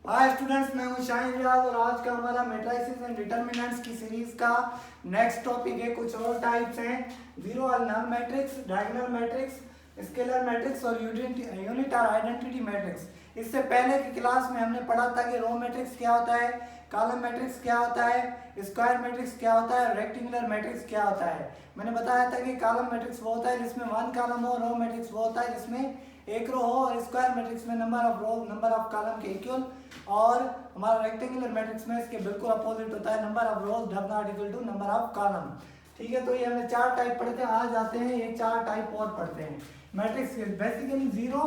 Hi students, मैं हूं शाहिन रियाज और आज का हमारा मैट्रिसेस एंड डिटरमिनेंट्स की सीरीज का नेक्स्ट टॉपिक है। कुछ और टाइप्स हैं, जीरो और null matrix, diagonal matrix, scalar matrix और यूनिट और आइडेंटिटी मैट्रिक्स। इससे पहले की क्लास में हमने पढ़ा था कि रो मैट्रिक्स क्या होता है, कॉलम मैट्रिक्स क्या होता है, स्क्वायर मैट्रिक्स क्या होता है, रेक्टेंगुलर मैट्रिक्स क्या होता है। मैंने बताया था कि कॉलम मैट्रिक्स वो होता है जिसमें वन कॉलम हो, रो मैट्रिक्स वो होता है जिसमें एक रो हो, और स्क्वायर मैट्रिक्स में number of row number of column के इक्वल, और हमारा रेक्टेंगुलर मैट्रिक्स में इसके बिल्कुल अपोजिट होता है, number of rows does not equal to number of column. ठीक है, तो ये हमने चार टाइप पढ़े थे। आज आते हैं ये चार टाइप और पढ़ते हैं मैट्रिक्स के। बेसिकली जीरो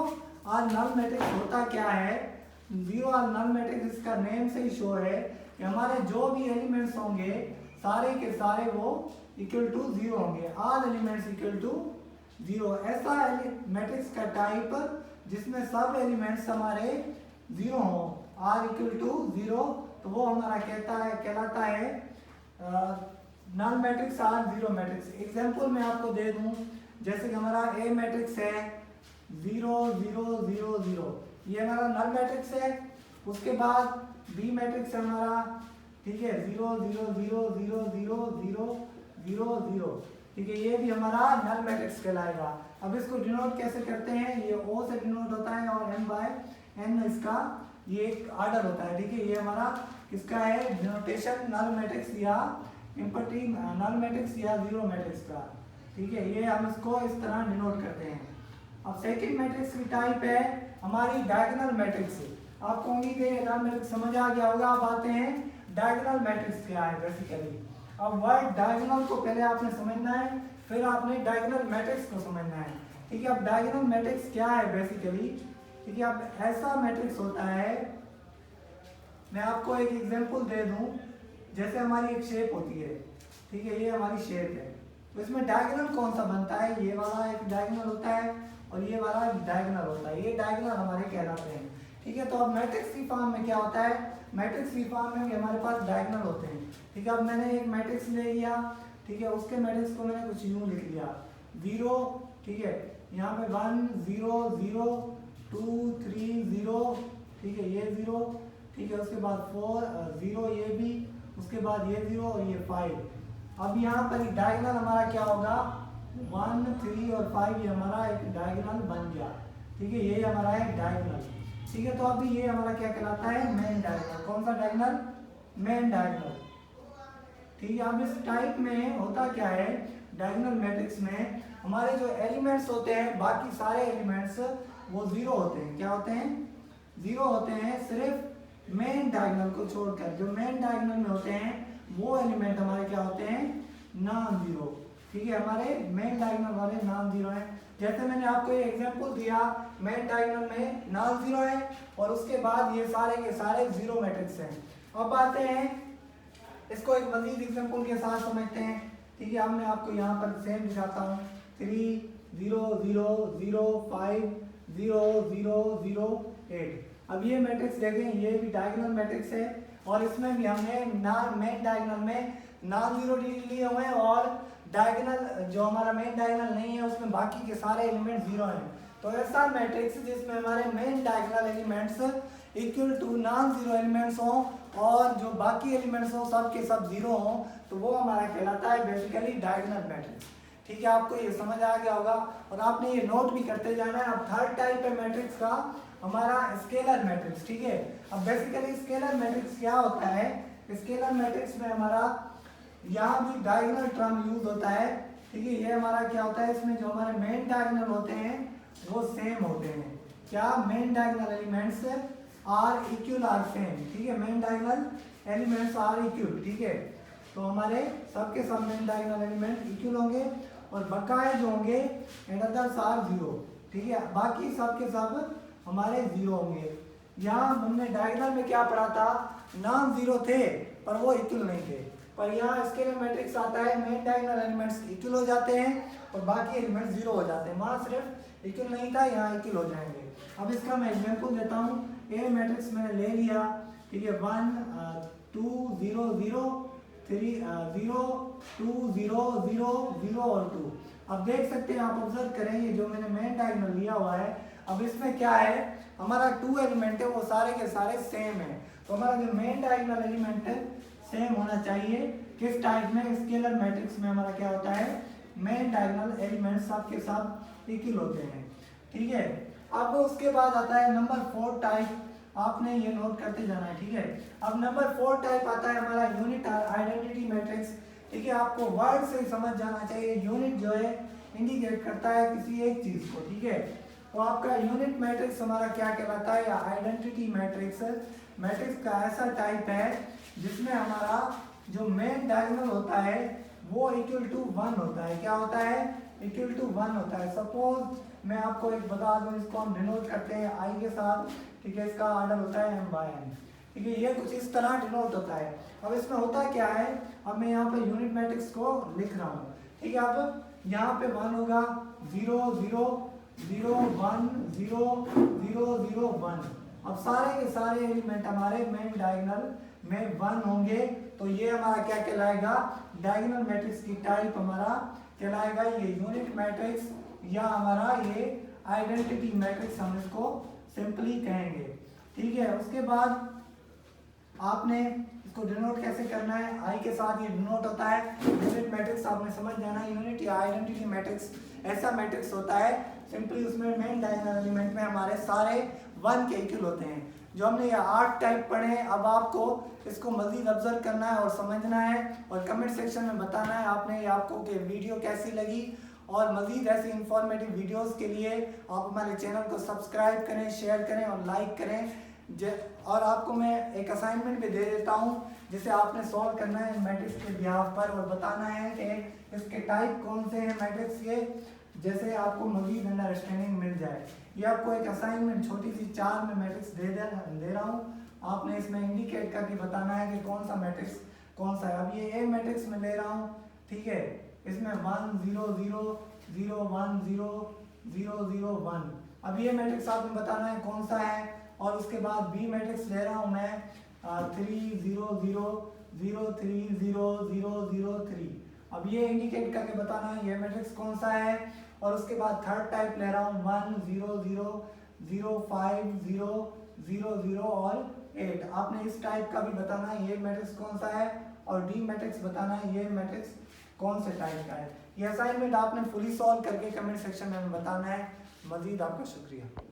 और नल मैट्रिक्स होता क्या है, जीरो और नल मैट्रिक्स इसका नेम से ही शो है कि हमारे जो भी एलिमेंट्स होंगे सारे के सारे वो इक्वल टू जीरो होंगे, all elements equal to zero. ऐसा मैट्रिक्स का टाइप जिसमें सब एलिमेंट्स हमारे जीरो हो, आर इक्वल टू जीरो, तो वो हमारा कहलाता है नल मैट्रिक्स और जीरो मैट्रिक्स। एग्जांपल मैं आपको दे दूं, जैसे कि हमारा ए मैट्रिक्स है 0 0 0 0, ये हमारा नल मैट्रिक्स है। उसके बाद बी मैट्रिक्स है हमारा, ठीक है, 0 0 0 0 0 0 0 0, ठीक है, ये भी हमारा नल मैट्रिक्स कहलाएगा। अब इसको डिनोट कैसे करते हैं, ये ओ से डिनोट होता है और एम बाय एन इसका ये एक आर्डर होता है। ठीक है, ये हमारा किसका है डिनोटेशन, नल मैट्रिक्स या इंपटी नल मैट्रिक्स या जीरो मैट्रिक्स का। ठीक है, ये हम इसको इस तरह डिनोट करते हैं। अब सेकंड मैट्रिक्स की टाइप है हमारी डायगोनल मैट्रिक्स। आपको उम्मीद है नल मैट्रिक्स समझ आ गया होगा। अब आते हैं डायगोनल मैट्रिक्स क्या है बेसिकली। अब वर्ड डायगोनल को पहले आपने समझना है, फिर आपने डायगोनल मैट्रिक्स को समझना है। ठीक है, अब डायगोनल मैट्रिक्स क्या है बेसिकली। ठीक है, अब ऐसा मैट्रिक्स होता है, मैं आपको एक एग्जांपल दे दूं, जैसे हमारी एक शेप होती है, ठीक है, ये हमारी शेप है, तो इसमें डायगोनल कौन सा बनता है, ये वाला एक डायगोनल होता है और ये वाला डायगोनल होता है, ये डायगोनल हमारे कहलाते हैं। ठीक है, तो अब मैट्रिक्स की फॉर्म में क्या होता है, मैट्रिक्स की फॉर्म में हमारे पास डायगोनल होते हैं। ठीक है, अब मैंने एक मैट्रिक्स ले लिया, ठीक है, उसके मैट्रिक्स को मैंने कुछ यूं लिख लिया, 0, ठीक है, यहाँ पे 1 0 0 2 3 0, ठीक है, ये 0, ठीक है, उसके बाद 4 0, ये भी, उसके बाद ये 0 और ये 5। अब यहाँ पर डायगोनल हमारा क्या होगा, 1 3 और 5, ये हमारा एक डायगोनल बन गया। ठीक है, ये हमारा एक डायगोनल। ठीक है, तो अभी ये हमारा क्या कहलाता है, मेन डायगोनल। कौन सा डायगोनल, मेन डायगोनल। ठीक है, अब इस टाइप में होता क्या है, डायगोनल मैट्रिक्स में हमारे जो एलिमेंट्स होते हैं, बाकी सारे एलिमेंट्स वो जीरो होते हैं। क्या होते हैं, जीरो होते हैं, सिर्फ मेन डायगोनल को छोड़कर। जो मेन डायगोनल में होते हैं वो एलिमेंट हमारे क्या होते हैं, नॉन जीरो। ठीक है, हमारे मेन डायगोनल वाले नॉन जीरो हैं। जैसे मैंने आपको ये एग्जांपल दिया, मेन डायगोनल में नॉन जीरो है और उसके बाद ये सारे के सारे जीरो मैट्रिक्स हैं। अब आते हैं इसको एक मजीद एग्जांपल के साथ समझते हैं। ठीक है, अब मैं आपको यहाँ पर सेम दिखाता हूँ, 3 0 0 0 5 0 0 0 8। अब ये मैट्रिक्स देखें, ये भी डायगोनल मैट्रिक्स है और इसमें भी हमने मेन डायगोनल में नॉन जीरो लिए हुए हैं और डायगोनल जो हमारा मेन डायगोनल नहीं है उसमें बाकी के सारे एलिमेंट जीरो हैं। तो ऐसा मैट्रिक्स जिसमें हमारे main diagonal elements equal to non zero elements हों और जो बाकी एलिमेंट्स हों सब के सब जीरो हों, तो वो हमारा कहलाता है बेसिकली डायगोनल मैट्रिक्स। ठीक है, आपको ये समझ आ गया होगा और आपने ये नोट भी करते जाना है। अब थर्ड टाइप है मैट्रिक्स का हमारा स्केलर मैट्रिक्स। ठीक है, अब बेसिकली स्केलर मैट्रिक्स क्या होता है, स्केलर मैट्रिक्स में हमारा यहाँ भी डायगोनल टर्म यूज होता है। ठीक है, ये हमारा क्या होता है, इसमें जो हमारे मेन डायगोनल होते हैं वो सेम होते हैं। क्या, main diagonal elements are equal are same. ठीक है, main diagonal elements are equal. ठीक है, तो हमारे सबके सब मेन डायगोनल एलिमेंट इक्वल होंगे और बकाए जो होंगे एंड अदर्स आर जीरो। ठीक है, बाकी सब के सब हमारे जीरो होंगे। यहाँ हमने डायगोनल में क्या पढ़ा था, नॉन जीरो थे पर वो इक्वल नहीं थे, पर यहाँ स्केलर मैट्रिक्स आता है, मेन डायगोनल एलिमेंट्स इक्वल हो जाते हैं और बाकी एलिमेंट्स जीरो हो जाते हैं। वहाँ सिर्फ इक्वल नहीं था, यहाँ इक्वल हो जाएंगे। अब इसका मैं एग्जांपल देता हूँ, ए मैट्रिक्स मैंने ले लिया, ठीक है, 1 2 0 0 3 0 2 0 0 0 और 2। अब देख सकते हैं, आप ऑब्जर्व करें, ये जो मैंने मेन डायगोनल लिया हुआ है, अब इसमें क्या है, हमारा 2 एलिमेंट है वो सारे के सारे सेम है, तो हमारा जो मेन डायगोनल एलिमेंट है सेम होना चाहिए। किस टाइप में? स्केलर मैट्रिक्स में हमारा क्या होता है, मेन डायगोनल एलिमेंट सबके सब इक्वल होते हैं, ठीक है। अब उसके बाद आता है नंबर 4 टाइप, आपने ये नोट करते जाना है, ठीक है। अब नंबर 4 टाइप आता है हमारा यूनिट आइडेंटिटी मैट्रिक्स, ठीक है। आपको वर्ड से समझ जाना चाहिए, यूनिट जो है इंडिकेट करता है किसी एक चीज को, ठीक है। तो आपका यूनिट मैट्रिक्स हमारा क्या कहलाता है, आइडेंटिटी मैट्रिक्स। मैट्रिक्स का ऐसा टाइप है जिसमें हमारा जो मेन डायगोनल होता है वो इक्वल टू 1 होता है। क्या होता है? इक्वल टू 1 होता है। सपोज मैं आपको एक बता दूं, इसको हम डिनोट करते हैं आई के साथ, ठीक है। इसका ऑर्डर होता है m/n, ठीक है। ये कुछ इस तरह डिनोट होता है। अब इसमें होता क्या है, अब मैं यहाँ पे यूनिट मैट्रिक्स को लिख रहा हूँ, ठीक है। अब यहाँ पे 1 होगा, 0 0 0 1 0 0 0 1। अब सारे के सारे एलिमेंट हमारे मेन डायगोनल में 1 होंगे, तो ये हमारा क्या कहलाएगा, डायगोनल मैट्रिक्स की टाइप हमारा कहलाएगा ये यूनिट मैट्रिक्स या हमारा ये आइडेंटिटी मैट्रिक्स, हम इसको सिंपली कहेंगे, ठीक है। उसके बाद आपने इसको डिनोट कैसे करना है, आई के साथ ये डिनोट होता है यूनिट मैट्रिक्स, आपने समझ जाना है। यूनिट या आइडेंटिटी मैट्रिक्स ऐसा मैट्रिक्स होता है, सिंपली उसमें मेन डायगोनल एलिमेंट में हमारे सारे 1 के इक्वल होते हैं। जो हमने ये 8 टाइप पढ़े हैं, अब आपको इसको मजीद ऑब्जर्व करना है और समझना है और कमेंट सेक्शन में बताना है आपने ये आपको कि वीडियो कैसी लगी। और मजीद ऐसी इंफॉर्मेटिव वीडियोस के लिए आप हमारे चैनल को सब्सक्राइब करें, शेयर करें और लाइक करें। और आपको मैं एक असाइनमेंट भी दे देता हूं जिसे आपने सॉल्व करना है मैट्रिक्स के बिहाफ पर और बताना है कि इसके टाइप कौन से हैं मैट्रिक्स के, जैसे आपको मजीद अंडरस्टैंडिंग मिल जाए। ये आपको एक असाइनमेंट छोटी सी 4 में मैट्रिक्स दे रहा हूँ, आपने इसमें इंडिकेट करके बताना है कि कौन सा मैट्रिक्स कौन सा है। अब ये ए मैट्रिक्स में ले रहा हूँ, ठीक है। इसमें 1 0 0 0 1 0 0 0 1। अब ये मैट्रिक्स आपने बताना है कौन सा है। और उसके बाद बी मैट्रिक्स ले रहा हूँ मैं 3 0 0 0 3 0 0 0 3। अब ये इंडिकेट करके बताना है ये मैट्रिक्स कौन सा है। और उसके बाद थर्ड टाइप ले रहा हूँ 1 0 0 0 5 0 0 0 और 8। आपने इस टाइप का भी बताना है ये मैट्रिक्स कौन सा है, और डी मैट्रिक्स बताना है ये मैट्रिक्स कौन से टाइप का है। ये असाइनमेंट आपने फुली सॉल्व करके कमेंट सेक्शन में बताना है। मजीद आपका शुक्रिया।